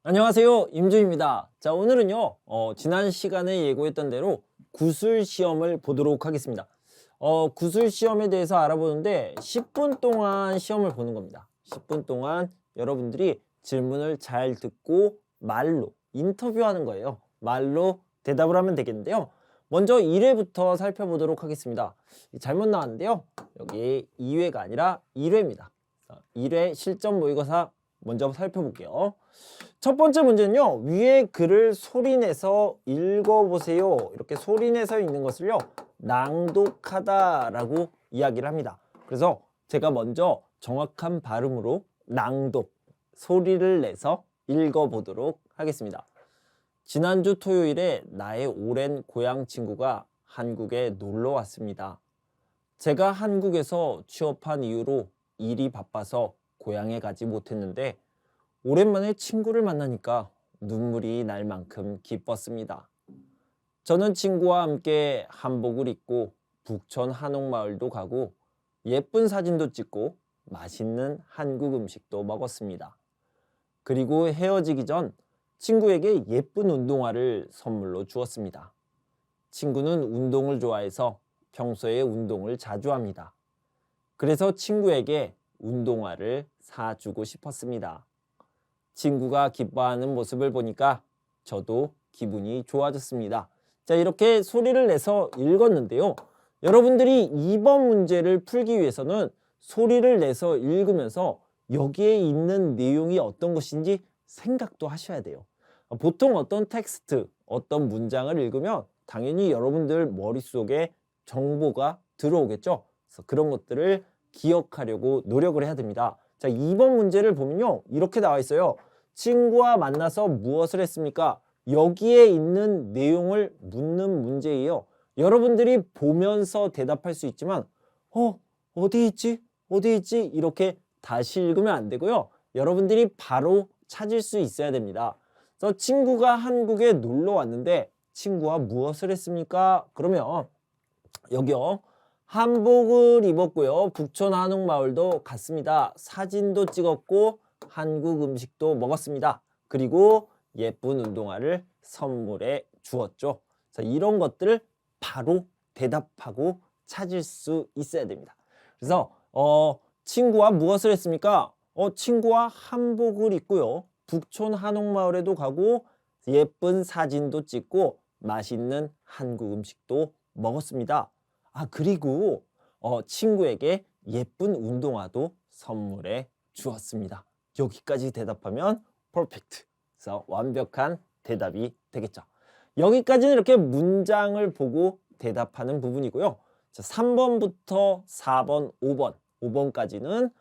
안녕하세요, 임주입니다. 자, 오늘은요 지난 시간에 예고했던 대로 구술 시험을 보도록 하겠습니다. 구술 시험에 대해서 알아보는데 10분 동안 시험을 보는 겁니다. 10분 동안 여러분들이 질문을 잘 듣고 말로 인터뷰하는 거예요. 말로 대답을 하면 되겠는데요. 먼저 1회부터 살펴보도록 하겠습니다. 잘못 나왔는데요, 여기 2회가 아니라 1회입니다 1회 실전 모의고사 먼저 살펴볼게요. 첫 번째 문제는요, 위에 글을 소리내서 읽어보세요. 이렇게 소리내서 읽는 것을요, 낭독하다라고 이야기를 합니다. 그래서 제가 먼저 정확한 발음으로 낭독, 소리를 내서 읽어보도록 하겠습니다. 지난주 토요일에 나의 오랜 고향 친구가 한국에 놀러 왔습니다. 제가 한국에서 취업한 이후로 일이 바빠서 고향에 가지 못했는데 오랜만에 친구를 만나니까 눈물이 날 만큼 기뻤습니다. 저는 친구와 함께 한복을 입고 북촌 한옥마을도 가고 예쁜 사진도 찍고 맛있는 한국 음식도 먹었습니다. 그리고 헤어지기 전 친구에게 예쁜 운동화를 선물로 주었습니다. 친구는 운동을 좋아해서 평소에 운동을 자주 합니다. 그래서 친구에게 운동화를 사주고 싶었습니다. 친구가 기뻐하는 모습을 보니까 저도 기분이 좋아졌습니다. 자, 이렇게 소리를 내서 읽었는데요. 여러분들이 이번 문제를 풀기 위해서는 소리를 내서 읽으면서 여기에 있는 내용이 어떤 것인지 생각도 하셔야 돼요. 보통 어떤 텍스트, 어떤 문장을 읽으면 당연히 여러분들 머릿속에 정보가 들어오겠죠. 그래서 그런 것들을 기억하려고 노력을 해야 됩니다. 자, 2번 문제를 보면요, 이렇게 나와 있어요. 친구와 만나서 무엇을 했습니까? 여기에 있는 내용을 묻는 문제예요. 여러분들이 보면서 대답할 수 있지만 어디 있지? 어디 있지? 이렇게 다시 읽으면 안 되고요. 여러분들이 바로 찾을 수 있어야 됩니다. 그래서 친구가 한국에 놀러 왔는데 친구와 무엇을 했습니까? 그러면 여기요, 한복을 입었고요, 북촌 한옥마을도 갔습니다. 사진도 찍었고 한국 음식도 먹었습니다. 그리고 예쁜 운동화를 선물해 주었죠. 자, 이런 것들을 바로 대답하고 찾을 수 있어야 됩니다. 그래서 친구와 무엇을 했습니까? 친구와 한복을 입고요, 북촌 한옥마을에도 가고 예쁜 사진도 찍고 맛있는 한국 음식도 먹었습니다. 그리고 친구에게 예쁜 운동화도 선물해 주었습니다. 여기까지 대답하면 퍼펙트. 그래서 완벽한 대답이 되겠죠. 여기까지는 이렇게 문장을 보고 대답하는 부분이고요. 자, 3번부터 4번, 5번, 5번까지는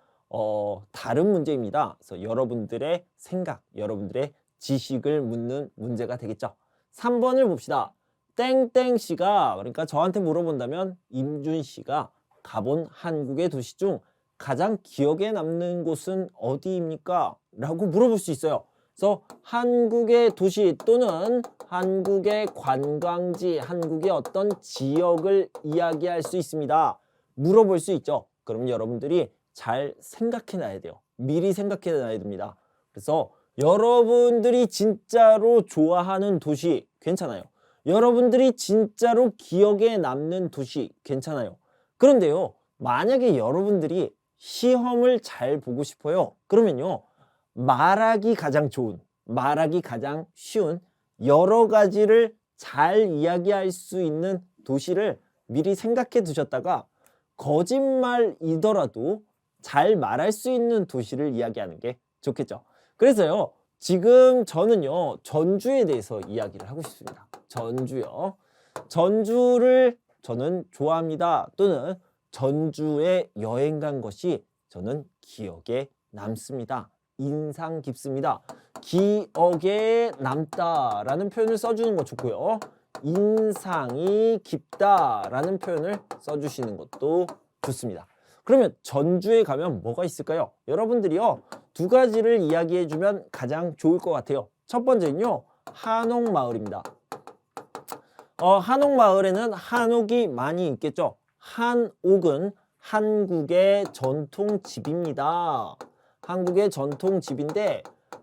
다른 문제입니다. 그래서 여러분들의 생각, 여러분들의 지식을 묻는 문제가 되겠죠. 3번을 봅시다. 땡땡 씨가, 그러니까 저한테 물어본다면 임준 씨가 가본 한국의 도시 중 가장 기억에 남는 곳은 어디입니까? 라고 물어볼 수 있어요. 그래서 한국의 도시 또는 한국의 관광지, 한국의 어떤 지역을 이야기할 수 있습니다. 물어볼 수 있죠. 그럼 여러분들이 잘 생각해 놔야 돼요. 미리 생각해 놔야 됩니다. 그래서 여러분들이 진짜로 좋아하는 도시 괜찮아요. 여러분들이 진짜로 기억에 남는 도시 괜찮아요. 그런데요, 만약에 여러분들이 시험을 잘 보고 싶어요. 그러면요, 말하기 가장 좋은, 말하기 가장 쉬운 여러 가지를 잘 이야기할 수 있는 도시를 미리 생각해 두셨다가 거짓말이더라도 잘 말할 수 있는 도시를 이야기하는 게 좋겠죠. 그래서요, 지금 저는요, 전주에 대해서 이야기를 하고 싶습니다. 전주요. 전주를 저는 좋아합니다. 또는 전주에 여행 간 것이 저는 기억에 남습니다. 인상 깊습니다. 기억에 남다라는 표현을 써주는 거 좋고요. 인상이 깊다라는 표현을 써주시는 것도 좋습니다. 그러면 전주에 가면 뭐가 있을까요? 여러분들이요, 두 가지를 이야기해 주면 가장 좋을 것 같아요. 첫 번째는요, 한옥마을입니다. 한옥마을에는 한옥이 많이 있겠죠. 한옥은 한국의 전통집입니다. 한국의 전통집인데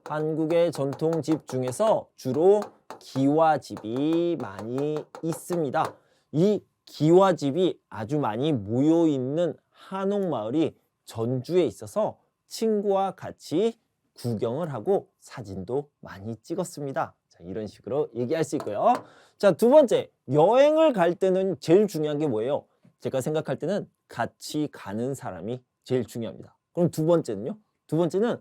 한국의 전통집 중에서 주로 기와집이 많이 있습니다. 이 기와집이 아주 많이 모여 있는 한옥마을이 전주에 있어서 친구와 같이 구경을 하고 사진도 많이 찍었습니다. 자, 이런 식으로 얘기할 수 있고요. 자, 두 번째, 여행을 갈 때는 제일 중요한 게 뭐예요? 제가 생각할 때는 같이 가는 사람이 제일 중요합니다. 그럼 두 번째는요? 두 번째는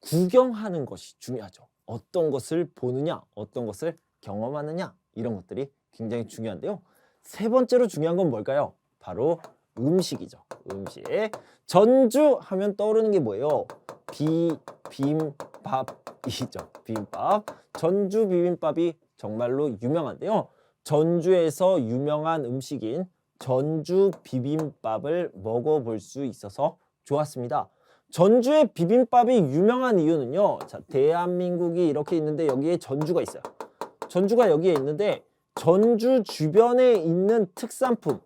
구경하는 것이 중요하죠. 어떤 것을 보느냐, 어떤 것을 경험하느냐, 이런 것들이 굉장히 중요한데요. 세 번째로 중요한 건 뭘까요? 바로 음식이죠. 음식. 전주 하면 떠오르는 게 뭐예요? 비빔밥이죠. 비빔밥. 전주 비빔밥이 정말로 유명한데요. 전주에서 유명한 음식인 전주 비빔밥을 먹어볼 수 있어서 좋았습니다. 전주의 비빔밥이 유명한 이유는요. 자, 대한민국이 이렇게 있는데 여기에 전주가 있어요. 전주가 여기에 있는데 전주 주변에 있는 특산품,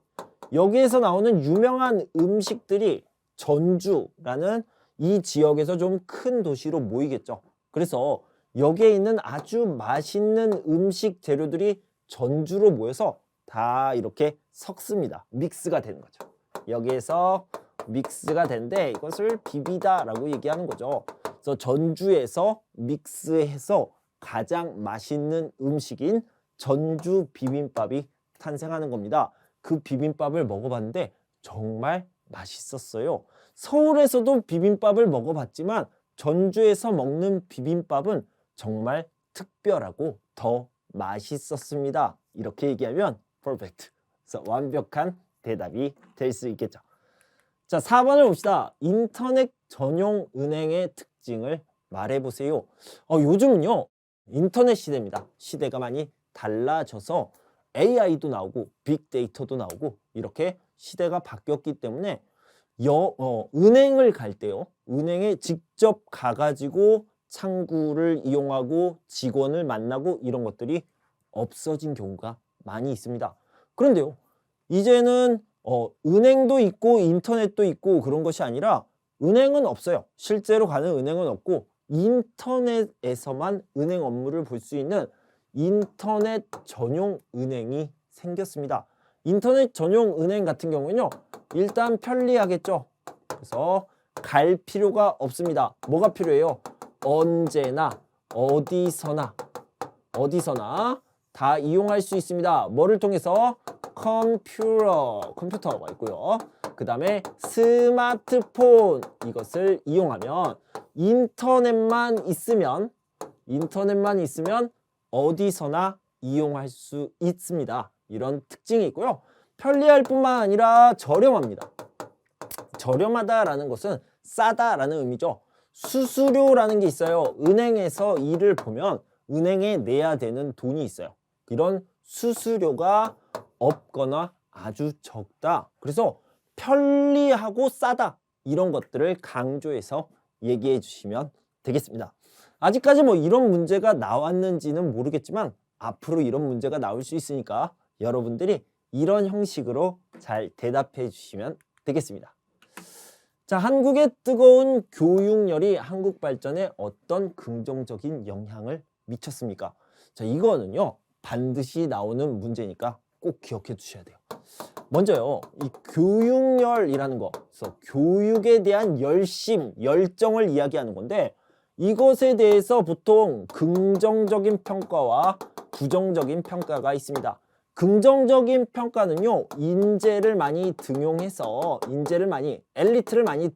여기에서 나오는 유명한 음식들이 전주라는 이 지역에서 좀 큰 도시로 모이겠죠. 그래서 여기에 있는 아주 맛있는 음식 재료들이 전주로 모여서 다 이렇게 섞습니다. 믹스가 되는 거죠. 여기에서 믹스가 되는데 이것을 비비다라고 얘기하는 거죠. 그래서 전주에서 믹스해서 가장 맛있는 음식인 전주 비빔밥이 탄생하는 겁니다. 그 비빔밥을 먹어봤는데 정말 맛있었어요. 서울에서도 비빔밥을 먹어봤지만 전주에서 먹는 비빔밥은 정말 특별하고 더 맛있었습니다. 이렇게 얘기하면 퍼펙트. 그래서 완벽한 대답이 될 수 있겠죠. 자, 4번을 봅시다. 인터넷 전용 은행의 특징을 말해보세요. 요즘은요, 인터넷 시대입니다. 시대가 많이 달라져서 AI도 나오고 빅데이터도 나오고 이렇게 시대가 바뀌었기 때문에 은행을 갈 때요. 은행에 직접 가가지고 창구를 이용하고 직원을 만나고 이런 것들이 없어진 경우가 많이 있습니다. 그런데요. 이제는 은행도 있고 인터넷도 있고 그런 것이 아니라 은행은 없어요. 실제로 가는 은행은 없고 인터넷에서만 은행 업무를 볼 수 있는 인터넷 전용 은행이 생겼습니다. 인터넷 전용 은행 같은 경우는요. 일단 편리하겠죠. 그래서 갈 필요가 없습니다. 뭐가 필요해요? 언제나 어디서나 다 이용할 수 있습니다. 뭐를 통해서? 컴퓨터가 있고요. 그 다음에 스마트폰, 이것을 이용하면 인터넷만 있으면 어디서나 이용할 수 있습니다. 이런 특징이 있고요. 편리할 뿐만 아니라 저렴합니다. 저렴하다라는 것은 싸다라는 의미죠. 수수료라는 게 있어요. 은행에서 일을 보면 은행에 내야 되는 돈이 있어요. 이런 수수료가 없거나 아주 적다. 그래서 편리하고 싸다. 이런 것들을 강조해서 얘기해 주시면 되겠습니다. 아직까지 뭐 이런 문제가 나왔는지는 모르겠지만 앞으로 이런 문제가 나올 수 있으니까 여러분들이 이런 형식으로 잘 대답해 주시면 되겠습니다. 자, 한국의 뜨거운 교육열이 한국 발전에 어떤 긍정적인 영향을 미쳤습니까? 자, 이거는요. 반드시 나오는 문제니까 꼭 기억해 두셔야 돼요. 먼저요. 이 교육열이라는 거, 그래서 교육에 대한 열심, 열정을 이야기하는 건데 이것에 대해서 보통 긍정적인 평가와 부정적인 평가가 있습니다. 긍정적인 평가는요. 인재를 많이 등용해서 엘리트를 많이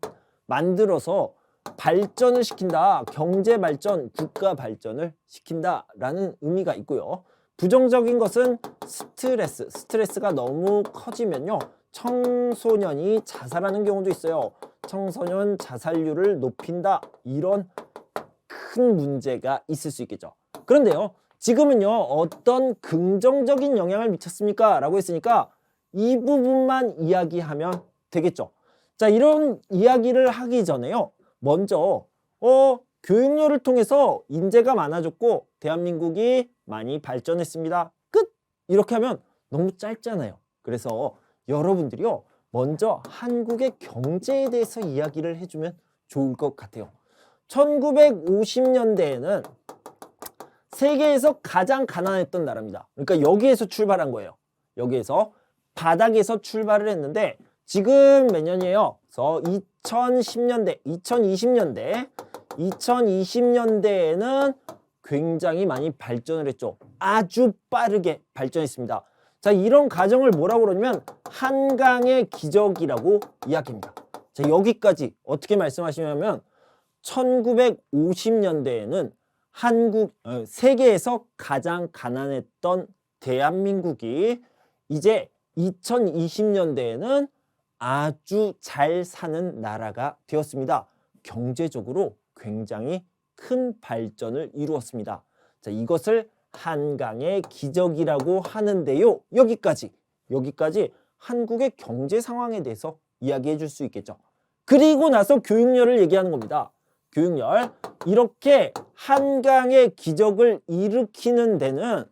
만들어서 발전을 시킨다. 경제 발전, 국가 발전을 시킨다라는 의미가 있고요. 부정적인 것은 스트레스가 너무 커지면요. 청소년이 자살하는 경우도 있어요. 청소년 자살률을 높인다. 이런 큰 문제가 있을 수 있겠죠. 그런데요. 지금은요. 어떤 긍정적인 영향을 미쳤습니까? 라고 했으니까 이 부분만 이야기하면 되겠죠. 자, 이런 이야기를 하기 전에요. 먼저 교육열을 통해서 인재가 많아졌고 대한민국이 많이 발전했습니다. 끝! 이렇게 하면 너무 짧잖아요. 그래서 여러분들이요. 먼저 한국의 경제에 대해서 이야기를 해주면 좋을 것 같아요. 1950년대에는 세계에서 가장 가난했던 나라입니다. 그러니까 여기에서 출발한 거예요. 여기에서 바닥에서 출발을 했는데 지금 몇 년이에요? 그래서 2010년대, 2020년대에는 굉장히 많이 발전을 했죠. 아주 빠르게 발전했습니다. 자, 이런 과정을 뭐라고 그러냐면 한강의 기적이라고 이야기합니다. 자, 여기까지 어떻게 말씀하시냐면 1950년대에는 세계에서 가장 가난했던 대한민국이 이제 2020년대에는 아주 잘 사는 나라가 되었습니다. 경제적으로 굉장히 큰 발전을 이루었습니다. 자, 이것을 한강의 기적이라고 하는데요. 여기까지 한국의 경제 상황에 대해서 이야기해 줄 수 있겠죠. 그리고 나서 교육열을 얘기하는 겁니다. 교육열. 이렇게 한강의 기적을 일으키는 데는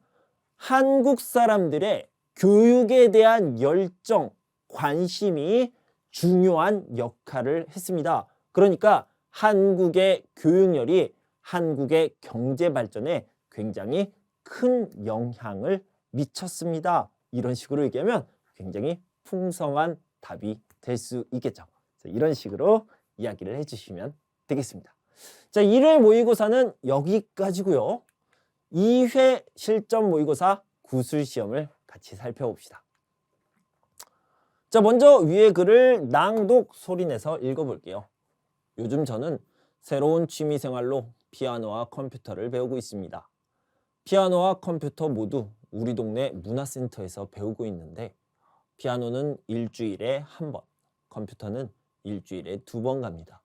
한국 사람들의 교육에 대한 열정, 관심이 중요한 역할을 했습니다. 그러니까 한국의 교육열이 한국의 경제 발전에 굉장히 큰 영향을 미쳤습니다. 이런 식으로 얘기하면 굉장히 풍성한 답이 될 수 있겠죠. 이런 식으로 이야기를 해주시면 되겠습니다. 자, 1회 모의고사는 여기까지고요. 2회 실전 모의고사 구술시험을 같이 살펴봅시다. 자, 먼저 위의 글을 낭독 소리내서 읽어볼게요. 요즘 저는 새로운 취미생활로 피아노와 컴퓨터를 배우고 있습니다. 피아노와 컴퓨터 모두 우리 동네 문화센터에서 배우고 있는데 피아노는 일주일에 한 번, 컴퓨터는 일주일에 2번 갑니다.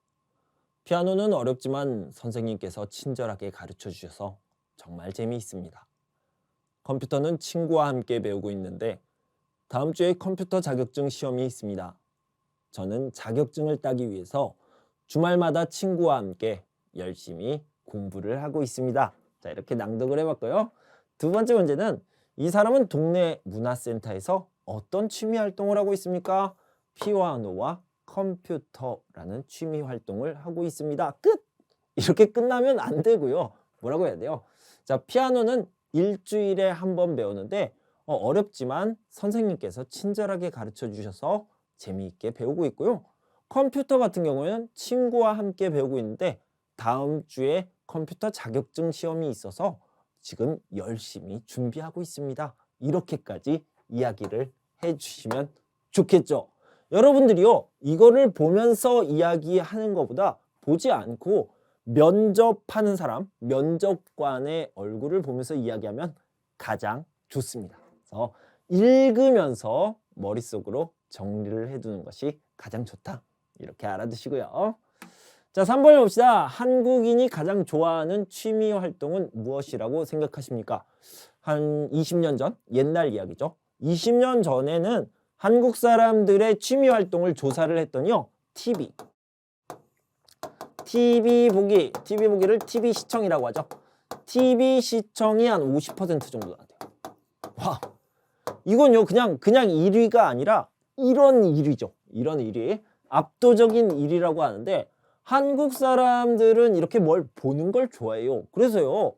피아노는 어렵지만 선생님께서 친절하게 가르쳐 주셔서 정말 재미있습니다. 컴퓨터는 친구와 함께 배우고 있는데 다음 주에 컴퓨터 자격증 시험이 있습니다. 저는 자격증을 따기 위해서 주말마다 친구와 함께 열심히 공부를 하고 있습니다. 자, 이렇게 낭독을 해봤고요. 두 번째 문제는 이 사람은 동네 문화센터에서 어떤 취미 활동을 하고 있습니까? 피아노와 컴퓨터라는 취미 활동을 하고 있습니다. 끝! 이렇게 끝나면 안 되고요. 뭐라고 해야 돼요? 자, 피아노는 일주일에 한 번 배우는데 어렵지만 선생님께서 친절하게 가르쳐 주셔서 재미있게 배우고 있고요. 컴퓨터 같은 경우에는 친구와 함께 배우고 있는데 다음 주에 컴퓨터 자격증 시험이 있어서 지금 열심히 준비하고 있습니다. 이렇게까지 이야기를 해주시면 좋겠죠. 여러분들이요, 이거를 보면서 이야기하는 것보다 보지 않고 면접하는 사람, 면접관의 얼굴을 보면서 이야기하면 가장 좋습니다. 그래서 읽으면서 머릿속으로 정리를 해두는 것이 가장 좋다. 이렇게 알아두시고요. 자, 3번을 봅시다. 한국인이 가장 좋아하는 취미 활동은 무엇이라고 생각하십니까? 한 20년 전, 옛날 이야기죠. 20년 전에는 한국 사람들의 취미 활동을 조사를 했더니요. TV 보기를 TV 시청이라고 하죠. TV 시청이 한 50% 정도 나대요. 와, 이건요 그냥 1위가 아니라 이런 1위죠. 이런 1위, 압도적인 1위라고 하는데 한국 사람들은 이렇게 뭘 보는 걸 좋아해요. 그래서요,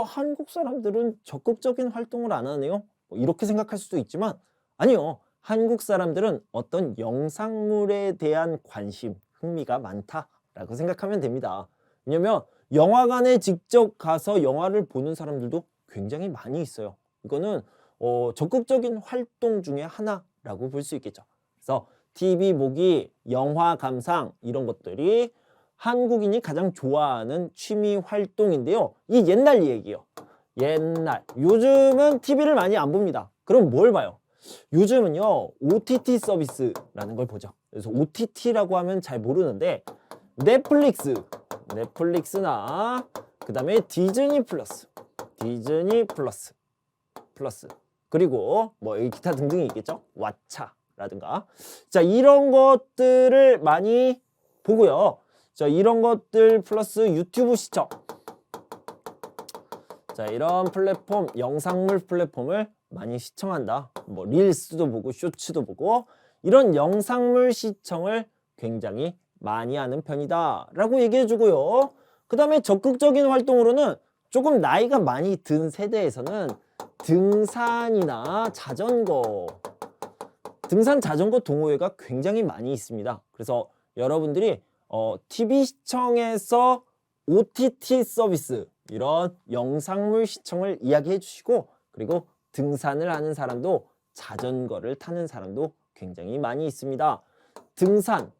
한국 사람들은 적극적인 활동을 안 하네요. 이렇게 생각할 수도 있지만 아니요. 한국 사람들은 어떤 영상물에 대한 관심, 흥미가 많다라고 생각하면 됩니다. 왜냐면 영화관에 직접 가서 영화를 보는 사람들도 굉장히 많이 있어요. 이거는 적극적인 활동 중에 하나라고 볼 수 있겠죠. 그래서 TV 보기, 영화 감상 이런 것들이 한국인이 가장 좋아하는 취미 활동인데요. 이 옛날 얘기예요. 옛날. 요즘은 TV를 많이 안 봅니다. 그럼 뭘 봐요? 요즘은요 OTT 서비스라는 걸 보죠. 그래서 OTT라고 하면 잘 모르는데 넷플릭스나 그 다음에 디즈니 플러스 그리고 뭐 여기 기타 등등이 있겠죠. 왓챠라든가. 자, 이런 것들을 많이 보고요. 자, 이런 것들 플러스 유튜브 시청. 자, 이런 플랫폼, 영상물 플랫폼을 많이 시청한다. 뭐 릴스도 보고 쇼츠도 보고 이런 영상물 시청을 굉장히 많이 하는 편이다 라고 얘기해 주고요. 그 다음에 적극적인 활동으로는 조금 나이가 많이 든 세대에서는 등산이나 자전거, 등산 자전거 동호회가 굉장히 많이 있습니다. 그래서 여러분들이 TV 시청에서 OTT 서비스 이런 영상물 시청을 이야기해 주시고, 그리고 등산을 하는 사람도 자전거를 타는 사람도 굉장히 많이 있습니다.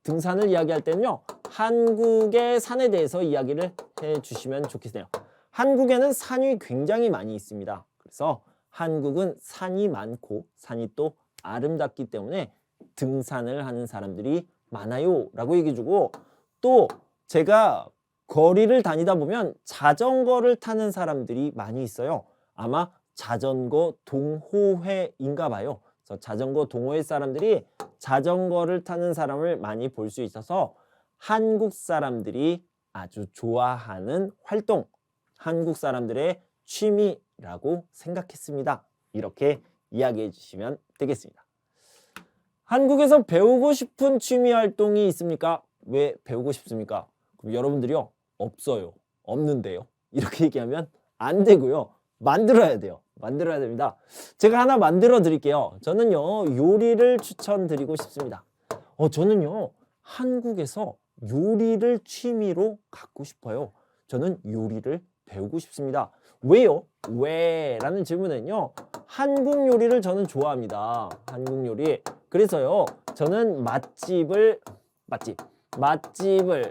등산을 이야기할 때는요, 한국의 산에 대해서 이야기를 해 주시면 좋겠네요. 한국에는 산이 굉장히 많이 있습니다. 그래서 한국은 산이 많고 산이 또 아름답기 때문에 등산을 하는 사람들이 많아요 라고 얘기해주고, 또 제가 거리를 다니다 보면 자전거를 타는 사람들이 많이 있어요. 아마 자전거 동호회인가 봐요. 그래서 자전거 동호회 사람들이 자전거를 타는 사람을 많이 볼 수 있어서 한국 사람들이 아주 좋아하는 활동, 한국 사람들의 취미라고 생각했습니다. 이렇게 이야기해 주시면 되겠습니다. 한국에서 배우고 싶은 취미 활동이 있습니까? 왜 배우고 싶습니까? 그럼 여러분들이요, 없어요. 없는데요. 이렇게 얘기하면 안 되고요. 만들어야 돼요. 만들어야 됩니다. 제가 하나 만들어 드릴게요. 저는요, 요리를 추천드리고 싶습니다. 저는요, 한국에서 요리를 취미로 갖고 싶어요. 저는 요리를 배우고 싶습니다. 왜요? 왜? 라는 질문은요, 한국 요리를 저는 좋아합니다. 한국 요리. 그래서요, 저는 맛집을,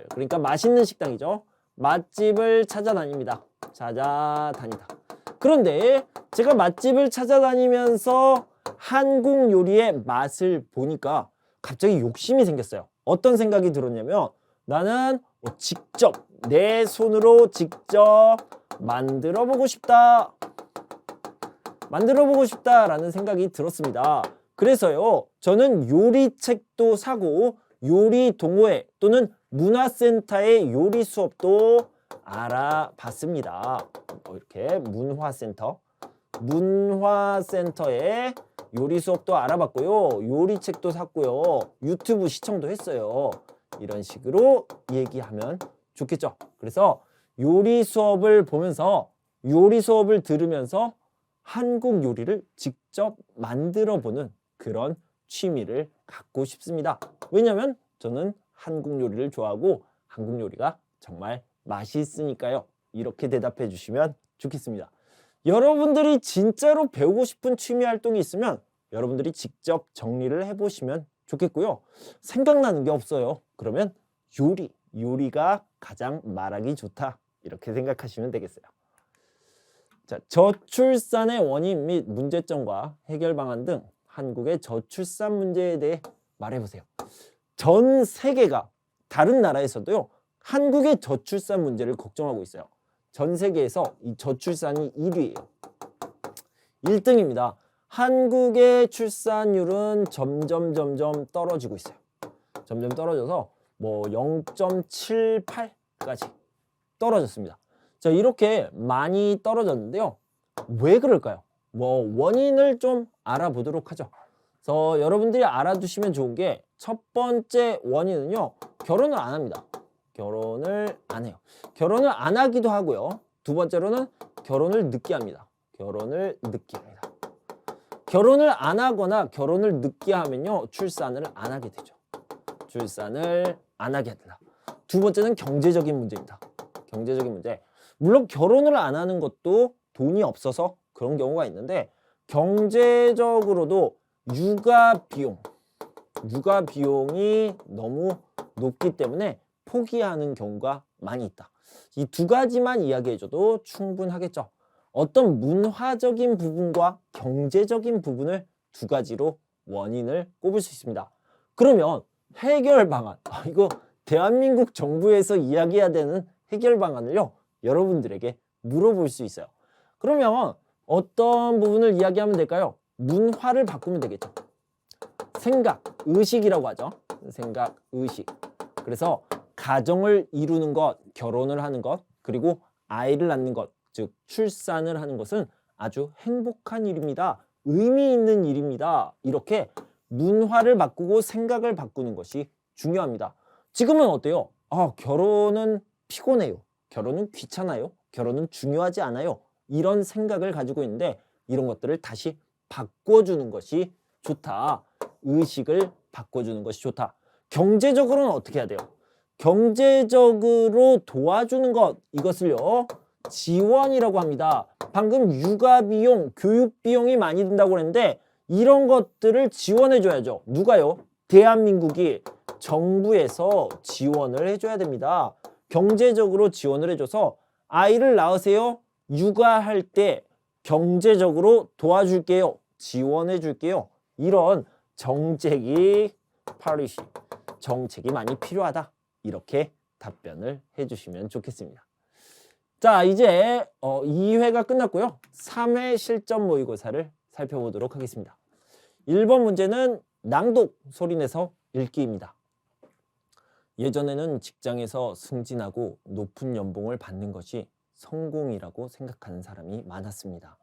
그러니까 맛있는 식당이죠. 맛집을 찾아다닙니다. 그런데 제가 맛집을 찾아다니면서 한국 요리의 맛을 보니까 갑자기 욕심이 생겼어요. 어떤 생각이 들었냐면, 나는 직접 내 손으로 직접 만들어 보고 싶다라는 생각이 들었습니다. 그래서요, 저는 요리책도 사고 요리 동호회 또는 문화센터의 요리 수업도 알아봤습니다. 이렇게 문화센터의 요리 수업도 알아봤고요. 요리책도 샀고요. 유튜브 시청도 했어요. 이런 식으로 얘기하면 좋겠죠. 그래서 요리 수업을 보면서, 요리 수업을 들으면서 한국 요리를 직접 만들어 보는 그런 취미를 갖고 싶습니다. 왜냐면 저는 한국 요리를 좋아하고 한국 요리가 정말 맛있으니까요. 이렇게 대답해 주시면 좋겠습니다. 여러분들이 진짜로 배우고 싶은 취미 활동이 있으면 여러분들이 직접 정리를 해보시면 좋겠고요. 생각나는 게 없어요. 그러면 요리가 가장 말하기 좋다. 이렇게 생각하시면 되겠어요. 자, 저출산의 원인 및 문제점과 해결 방안 등 한국의 저출산 문제에 대해 말해보세요. 전 세계가, 다른 나라에서도요, 한국의 저출산 문제를 걱정하고 있어요. 전 세계에서 이 저출산이 1위예요. 1등입니다. 한국의 출산율은 점점 떨어지고 있어요. 점점 떨어져서 뭐 0.78까지 떨어졌습니다. 자, 이렇게 많이 떨어졌는데요. 왜 그럴까요? 원인을 좀 알아보도록 하죠. 그래서 여러분들이 알아두시면 좋은 게, 첫 번째 원인은요, 결혼을 안 합니다. 결혼을 안 해요. 결혼을 안 하기도 하고요. 두 번째로는 결혼을 늦게 합니다. 결혼을 안 하거나 결혼을 늦게 하면요, 출산을 안 하게 되죠. 출산을 안 하게 된다. 두 번째는 경제적인 문제입니다. 경제적인 문제. 물론 결혼을 안 하는 것도 돈이 없어서 그런 경우가 있는데, 경제적으로도 육아 비용이 너무 높기 때문에 포기하는 경우가 많이 있다. 이 두 가지만 이야기해줘도 충분하겠죠. 어떤 문화적인 부분과 경제적인 부분을 두 가지로 원인을 꼽을 수 있습니다. 그러면 해결 방안, 이거 대한민국 정부에서 이야기해야 되는 해결 방안을요, 여러분들에게 물어볼 수 있어요. 그러면 어떤 부분을 이야기하면 될까요? 문화를 바꾸면 되겠죠. 생각, 의식이라고 하죠. 생각, 의식. 그래서 가정을 이루는 것, 결혼을 하는 것, 그리고 아이를 낳는 것, 즉 출산을 하는 것은 아주 행복한 일입니다. 의미 있는 일입니다. 이렇게 문화를 바꾸고 생각을 바꾸는 것이 중요합니다. 지금은 어때요? 결혼은 피곤해요. 결혼은 귀찮아요. 결혼은 중요하지 않아요. 이런 생각을 가지고 있는데 이런 것들을 다시 바꿔주는 것이 좋다. 의식을 바꿔주는 것이 좋다. 경제적으로는 어떻게 해야 돼요? 경제적으로 도와주는 것, 이것을요 지원이라고 합니다. 방금 육아비용, 교육비용이 많이 든다고 그랬는데 이런 것들을 지원해 줘야죠. 누가요? 대한민국이 정부에서 지원을 해줘야 됩니다. 경제적으로 지원을 해줘서 아이를 낳으세요. 육아할 때 경제적으로 도와줄게요. 지원해 줄게요. 이런 정책이 정책이 많이 필요하다. 이렇게 답변을 해주시면 좋겠습니다. 자, 이제 2회가 끝났고요. 3회 실전 모의고사를 살펴보도록 하겠습니다. 1번 문제는 낭독 소리내서 읽기입니다. 예전에는 직장에서 승진하고 높은 연봉을 받는 것이 성공이라고 생각하는 사람이 많았습니다.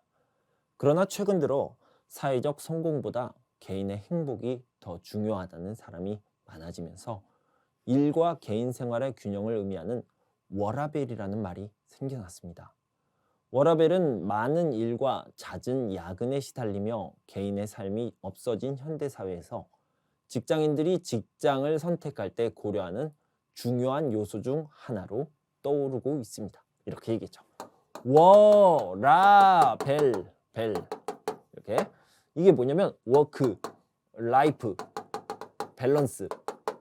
그러나 최근 들어 사회적 성공보다 개인의 행복이 더 중요하다는 사람이 많아지면서 일과 개인 생활의 균형을 의미하는 워라밸이라는 말이 생겨났습니다. 워라밸은 많은 일과 잦은 야근에 시달리며 개인의 삶이 없어진 현대사회에서 직장인들이 직장을 선택할 때 고려하는 중요한 요소 중 하나로 떠오르고 있습니다. 이렇게 얘기했죠. 워라밸, 이렇게 이게 뭐냐면 워크, 라이프, 밸런스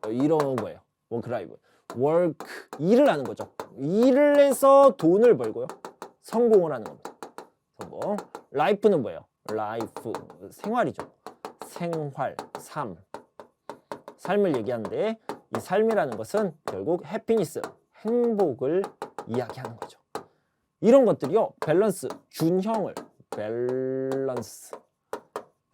이런 거예요. 워크 라이프, 워크 일을 하는 거죠. 일을 해서 돈을 벌고요. 성공을 하는 겁니다. 성공. 라이프는 뭐예요? 라이프 생활이죠. 생활, 삶을 얘기하는데 이 삶이라는 것은 결국 해피니스, 행복을 이야기하는 거죠. 이런 것들이요. 밸런스, 균형을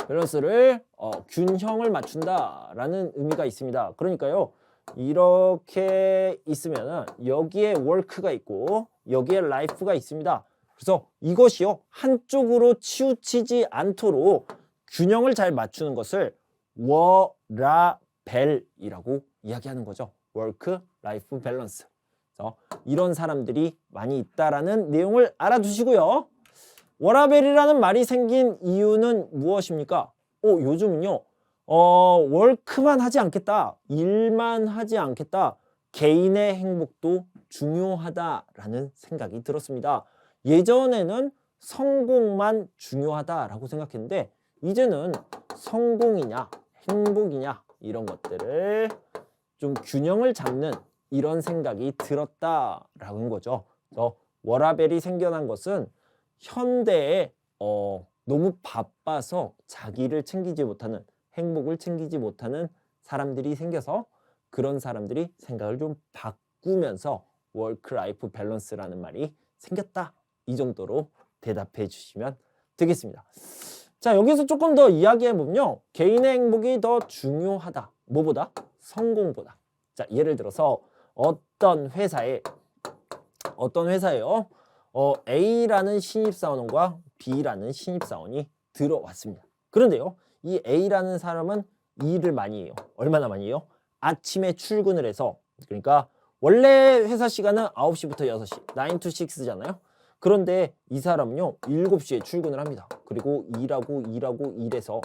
밸런스를 균형을 맞춘다라는 의미가 있습니다. 그러니까요. 이렇게 있으면 여기에 워크가 있고 여기에 라이프가 있습니다. 그래서 이것이요. 한쪽으로 치우치지 않도록 균형을 잘 맞추는 것을 워라밸이라고 이야기하는 거죠. 워크, 라이프 밸런스. 그래서 이런 사람들이 많이 있다라는 내용을 알아두시고요. 워라밸이라는 말이 생긴 이유는 무엇입니까? 요즘은요. 월크만 하지 않겠다. 일만 하지 않겠다. 개인의 행복도 중요하다라는 생각이 들었습니다. 예전에는 성공만 중요하다라고 생각했는데 이제는 성공이냐 행복이냐 이런 것들을 좀 균형을 잡는 이런 생각이 들었다라는 거죠. 그래서 워라밸이 생겨난 것은 현대에 너무 바빠서 자기를 챙기지 못하는 행복을 챙기지 못하는 사람들이 생겨서 그런 사람들이 생각을 좀 바꾸면서 워크 라이프 밸런스라는 말이 생겼다. 이 정도로 대답해 주시면 되겠습니다. 자, 여기서 조금 더 이야기해 보면요. 개인의 행복이 더 중요하다. 뭐보다? 성공보다. 자, 예를 들어서 어떤 회사에요. A라는 신입사원과 B라는 신입사원이 들어왔습니다. 그런데요. 이 A라는 사람은 일을 많이 해요. 얼마나 많이 해요? 아침에 출근을 해서 그러니까 원래 회사 시간은 9시부터 6시 9 to 6잖아요. 그런데 이 사람은요 7시에 출근을 합니다. 그리고 일해서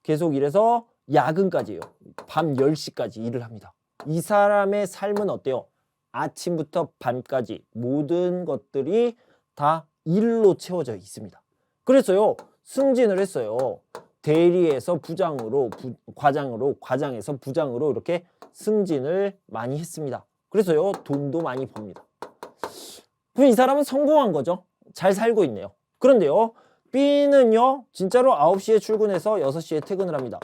계속 일해서 야근까지 해요. 밤 10시까지 일을 합니다. 이 사람의 삶은 어때요? 아침부터 밤까지 모든 것들이 다 일로 채워져 있습니다. 그래서요 승진을 했어요. 대리에서 부장으로, 과장에서 부장으로 이렇게 승진을 많이 했습니다. 그래서요 돈도 많이 법니다. 이 사람은 성공한 거죠. 잘 살고 있네요. 그런데요 B는요 진짜로 9시에 출근해서 6시에 퇴근을 합니다.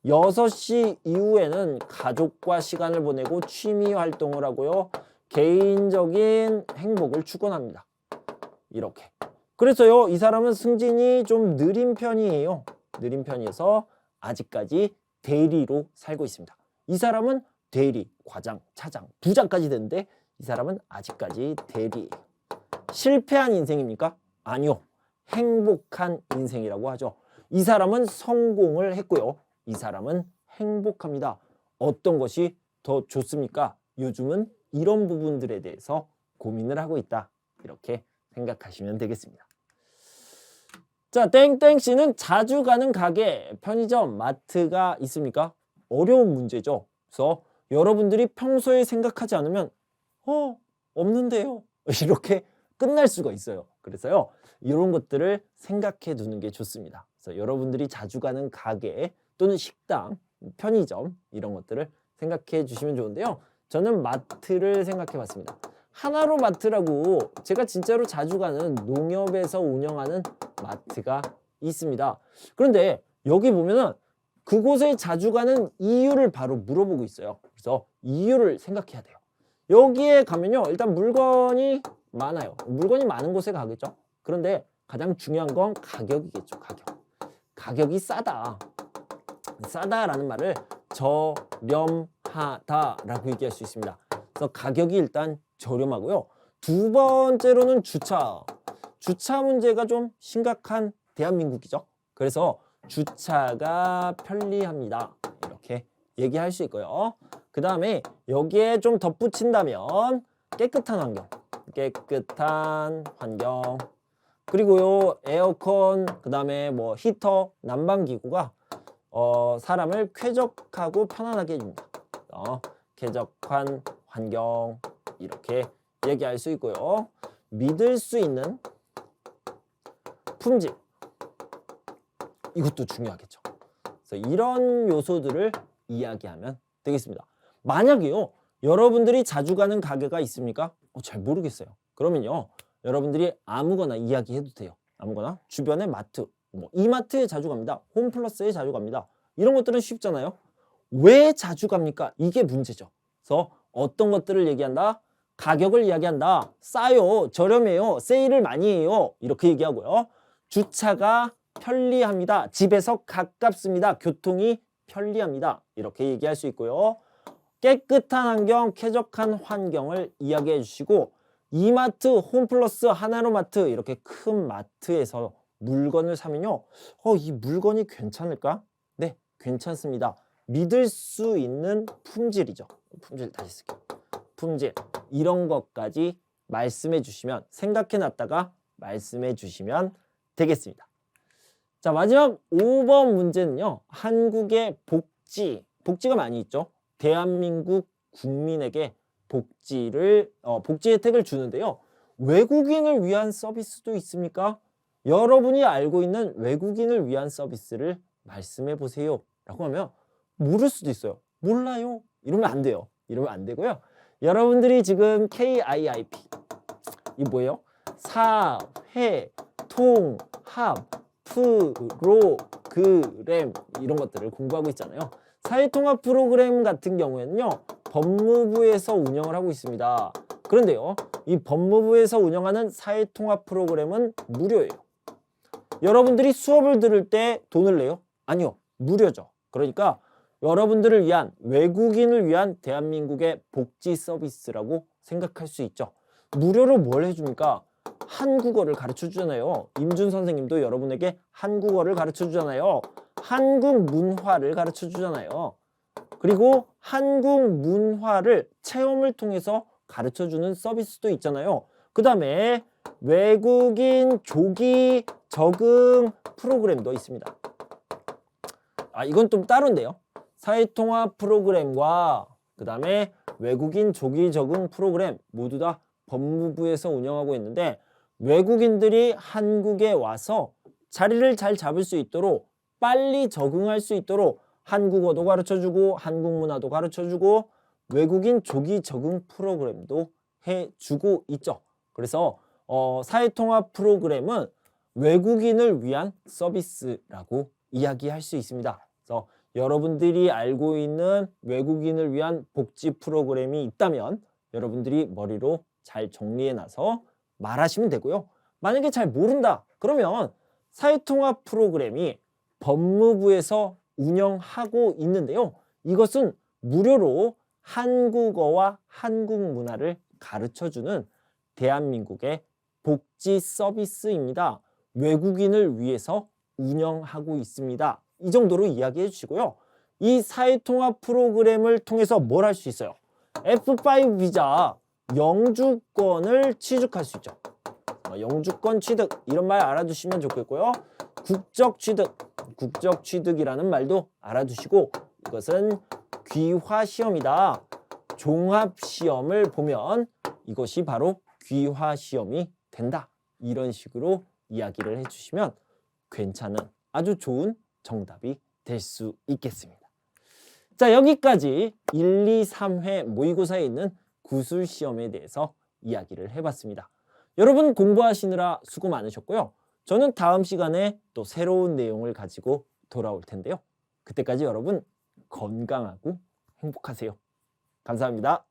6시 이후에는 가족과 시간을 보내고 취미 활동을 하고요. 개인적인 행복을 추구합니다. 이렇게. 그래서요 이 사람은 승진이 좀 느린 편이에요. 느린 편이어서 아직까지 대리로 살고 있습니다. 이 사람은 대리, 과장, 차장, 부장까지 됐는데 이 사람은 아직까지 대리예요. 실패한 인생입니까? 아니요. 행복한 인생이라고 하죠. 이 사람은 성공을 했고요. 이 사람은 행복합니다. 어떤 것이 더 좋습니까? 요즘은 이런 부분들에 대해서 고민을 하고 있다. 이렇게 생각하시면 되겠습니다. 자, 땡땡씨는 자주 가는 가게, 편의점, 마트가 있습니까? 어려운 문제죠. 그래서 여러분들이 평소에 생각하지 않으면 없는데요. 이렇게 끝날 수가 있어요. 그래서요, 이런 것들을 생각해 두는 게 좋습니다. 그래서 여러분들이 자주 가는 가게 또는 식당, 편의점 이런 것들을 생각해 주시면 좋은데요. 저는 마트를 생각해 봤습니다. 하나로 마트라고 제가 진짜로 자주 가는 농협에서 운영하는 마트가 있습니다. 그런데 여기 보면은 그곳에 자주 가는 이유를 바로 물어보고 있어요. 그래서 이유를 생각해야 돼요. 여기에 가면요, 일단 물건이 많아요. 물건이 많은 곳에 가겠죠. 그런데 가장 중요한 건 가격이겠죠. 가격이 싸다라는 말을 저렴하다라고 얘기할 수 있습니다. 그래서 가격이 일단 저렴하고요. 두 번째로는 주차 문제가 좀 심각한 대한민국이죠. 그래서 주차가 편리합니다. 이렇게 얘기할 수 있고요. 그 다음에 여기에 좀 덧붙인다면 깨끗한 환경, 그리고요 에어컨, 그 다음에 뭐 히터, 난방기구가 사람을 쾌적하고 편안하게 해줍니다. 쾌적한 환경 이렇게 얘기할 수 있고요. 믿을 수 있는 품질, 이것도 중요하겠죠. 그래서 이런 요소들을 이야기하면 되겠습니다. 만약에요, 여러분들이 자주 가는 가게가 있습니까? 잘 모르겠어요. 그러면요, 여러분들이 아무거나 이야기해도 돼요. 아무거나. 주변에 마트, 이마트에 자주 갑니다. 홈플러스에 자주 갑니다. 이런 것들은 쉽잖아요. 왜 자주 갑니까? 이게 문제죠. 그래서 어떤 것들을 얘기한다? 가격을 이야기한다. 싸요, 저렴해요, 세일을 많이 해요. 이렇게 얘기하고요. 주차가 편리합니다. 집에서 가깝습니다. 교통이 편리합니다. 이렇게 얘기할 수 있고요. 깨끗한 환경, 쾌적한 환경을 이야기해 주시고, 이마트, 홈플러스, 하나로마트 이렇게 큰 마트에서 물건을 사면요, 이 물건이 괜찮을까? 네, 괜찮습니다. 믿을 수 있는 품질이죠. 품질 다시 쓸게요. 품질, 이런 것까지 말씀해 주시면, 생각해 놨다가 말씀해 주시면 되겠습니다. 자, 마지막 5번 문제는요, 한국의 복지가 많이 있죠. 대한민국 국민에게 복지 혜택을 주는데요. 외국인을 위한 서비스도 있습니까? 여러분이 알고 있는 외국인을 위한 서비스를 말씀해 보세요 라고 하면 모를 수도 있어요. 몰라요. 이러면 안 돼요. 이러면 안 되고요. 여러분들이 지금 KIIP, 이 뭐예요? 사회 통합 프로그램, 이런 것들을 공부하고 있잖아요. 사회통합 프로그램 같은 경우에는요, 법무부에서 운영을 하고 있습니다. 그런데요, 이 법무부에서 운영하는 사회통합 프로그램은 무료예요. 여러분들이 수업을 들을 때 돈을 내요? 아니요, 무료죠. 그러니까 여러분들을 위한, 외국인을 위한 대한민국의 복지 서비스라고 생각할 수 있죠. 무료로 뭘 해줍니까? 한국어를 가르쳐 주잖아요. 임준 선생님도 여러분에게 한국어를 가르쳐 주잖아요. 한국 문화를 가르쳐 주잖아요. 그리고 한국 문화를 체험을 통해서 가르쳐 주는 서비스도 있잖아요. 그 다음에 외국인 조기 적응 프로그램도 있습니다. 이건 좀 따로인데요. 사회통합 프로그램과 그 다음에 외국인 조기 적응 프로그램 모두 다 법무부에서 운영하고 있는데, 외국인들이 한국에 와서 자리를 잘 잡을 수 있도록, 빨리 적응할 수 있도록 한국어도 가르쳐주고 한국 문화도 가르쳐주고 외국인 조기 적응 프로그램도 해주고 있죠. 그래서 사회통합 프로그램은 외국인을 위한 서비스라고 이야기할 수 있습니다. 그래서 여러분들이 알고 있는 외국인을 위한 복지 프로그램이 있다면 여러분들이 머리로 잘 정리해놔서 말하시면 되고요. 만약에 잘 모른다 그러면 사회통합 프로그램이 법무부에서 운영하고 있는데요. 이것은 무료로 한국어와 한국 문화를 가르쳐주는 대한민국의 복지 서비스입니다. 외국인을 위해서 운영하고 있습니다. 이 정도로 이야기해 주시고요. 이 사회통합 프로그램을 통해서 뭘 할 수 있어요? F5 비자 영주권을 취득할 수 있죠. 영주권 취득 이런 말 알아두시면 좋겠고요. 국적 취득이라는 말도 알아두시고 이것은 귀화 시험이다. 종합 시험을 보면 이것이 바로 귀화 시험이 된다. 이런 식으로 이야기를 해주시면 괜찮은 아주 좋은 정답이 될 수 있겠습니다. 자, 여기까지 1, 2, 3회 모의고사에 있는 구술 시험에 대해서 이야기를 해봤습니다. 여러분 공부하시느라 수고 많으셨고요. 저는 다음 시간에 또 새로운 내용을 가지고 돌아올 텐데요. 그때까지 여러분 건강하고 행복하세요. 감사합니다.